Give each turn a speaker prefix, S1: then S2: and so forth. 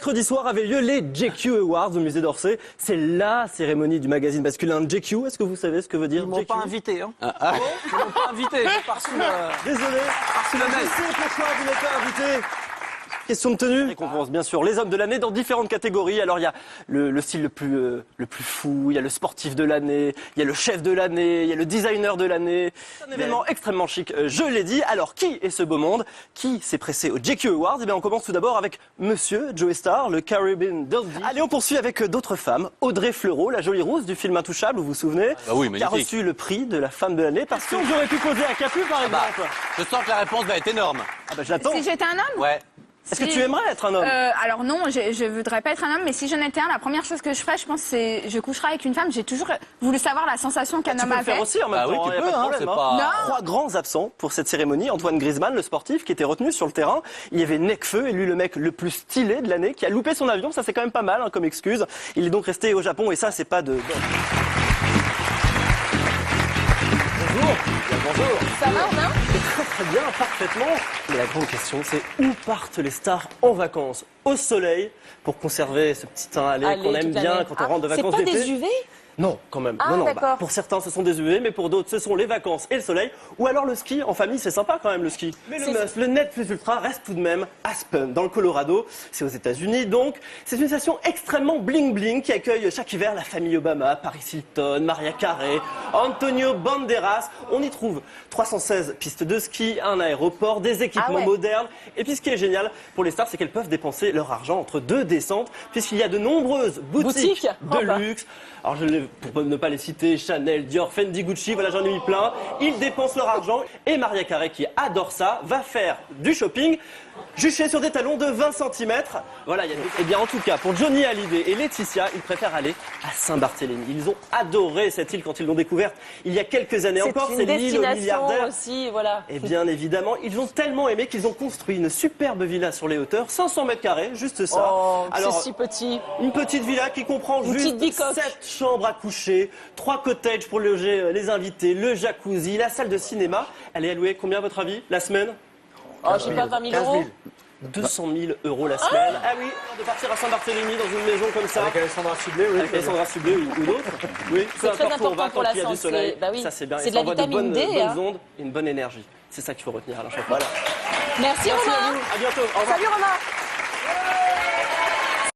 S1: Mercredi soir avaient lieu les JQ Awards au musée d'Orsay. C'est la cérémonie du magazine masculin JQ. Est-ce que vous savez ce que veut dire
S2: Ils m'ont
S1: JQ?
S2: pas invité. Hein. Ils m'ont pas invité. J'ai pas reçu le...
S1: Désolé.
S2: reçu le mail.
S1: Je sais pourquoi vous n'êtes pas invité. Question de tenue. Récompense, bien sûr, les hommes de l'année dans différentes catégories. Alors, il y a le style le plus fou, il y a le sportif de l'année, il y a le chef de l'année, il y a le designer de l'année. C'est un événement extrêmement chic, je l'ai dit. Alors, qui est ce beau monde? Qui s'est pressé au JQ Awards? Eh bien, on commence tout d'abord avec Monsieur Joey Starr, le Caribbean Dandy. Allez, on poursuit avec d'autres femmes. Audrey Fleurot, la jolie rousse du film Intouchable, vous vous souvenez?
S3: Bah oui,
S1: qui a
S3: magnifique.
S1: reçu le prix de la femme de l'année. Parce que j'aurais pu poser à Capu, par exemple.
S3: Je sens que la réponse va être énorme.
S1: Ah bah, j'attends.
S4: Si j'étais un homme
S3: Ouais.
S1: Est-ce que tu aimerais être un homme?
S4: Alors non, je voudrais pas être un homme, mais si j'en étais un, la première chose que je ferais, je pense, c'est je coucherais avec une femme. J'ai toujours voulu savoir la sensation qu'un
S1: Tu
S4: homme
S1: peux le
S4: avait.
S1: faire aussi en même
S3: Bah oui,
S1: temps,
S3: tu
S1: y a
S3: peux,
S1: pas de
S3: hein,
S1: problème,
S3: c'est
S1: hein.
S3: pas...
S4: Non.
S1: 3 grands absents pour cette cérémonie. Antoine Griezmann, le sportif, qui était retenu sur le terrain. Il y avait Nekfeu, élu le mec le plus stylé de l'année, qui a loupé son avion. Ça, c'est quand même pas mal hein, comme excuse. Il est donc resté au Japon et ça, c'est pas de... Bonjour. Bien, bonjour.
S4: Ça va, non?
S1: Très bien, parfaitement. Mais la grande question, c'est où partent les stars en vacances? Au soleil, pour conserver ce petit teint allé qu'on aime bien quand on rentre de vacances d'été.
S5: C'est pas des UV?
S1: Non, quand même.
S5: Ah,
S1: non, non.
S5: d'accord.
S1: Pour certains, ce sont des UV, mais pour d'autres, ce sont les vacances et le soleil. Ou alors le ski. En famille, c'est sympa quand même le ski. Mais le must, le net plus ultra reste tout de même Aspen, dans le Colorado. C'est aux États-Unis, donc. C'est une station extrêmement bling-bling qui accueille chaque hiver la famille Obama, Paris Hilton, Maria Carey, Antonio Banderas. On y trouve 316 pistes de ski, un aéroport, des équipements modernes. Et puis ce qui est génial pour les stars, c'est qu'elles peuvent dépenser leur argent entre deux descentes, puisqu'il y a de nombreuses boutiques de luxe. Alors, pour ne pas les citer, Chanel, Dior, Fendi, Gucci, voilà, j'en ai mis plein. Ils dépensent leur argent et Maria Carey, qui adore ça, va faire du shopping juché sur des talons de 20 cm. Voilà, Eh bien, en tout cas, pour Johnny Hallyday et Laetitia, ils préfèrent aller à Saint-Barthélemy. Ils ont adoré cette île quand ils l'ont découverte il y a quelques années encore. C'est l'île aux milliardaires.
S5: Aussi, voilà.
S1: Et bien évidemment, ils l'ont tellement aimé qu'ils ont construit une superbe villa sur les hauteurs, 500 mètres carrés, juste ça.
S5: Oh,
S1: Alors,
S5: c'est si petit.
S1: une petite villa qui comprend
S5: Une
S1: juste
S5: petite bicoque.
S1: 7 chambres à coucher, 3 cottages pour loger les invités, le jacuzzi, la salle de cinéma. Elle est allouée combien à votre avis la semaine?
S5: Oh, je sais pas, 20 000 euros.
S1: 200 000 euros la semaine. Ah oui, de partir à Saint-Barthélemy dans une maison comme ça.
S2: Avec Alessandra Sublet, oui.
S1: Avec Alessandra Sublet ou d'autres. Oui,
S5: C'est très important pour la
S1: qu'il y a du
S5: santé.
S1: soleil.
S5: Bah oui.
S1: Ça c'est bien.
S5: C'est
S1: Et
S5: de
S1: ça
S5: la
S1: envoie
S5: vitamine D,
S1: bonnes
S5: hein.
S1: ondes et une bonne énergie. C'est ça qu'il faut retenir, Alain Chauffe. Voilà.
S5: Merci
S1: Merci
S5: Romain.
S1: à vous. À bientôt. Au revoir.
S5: Salut Romain.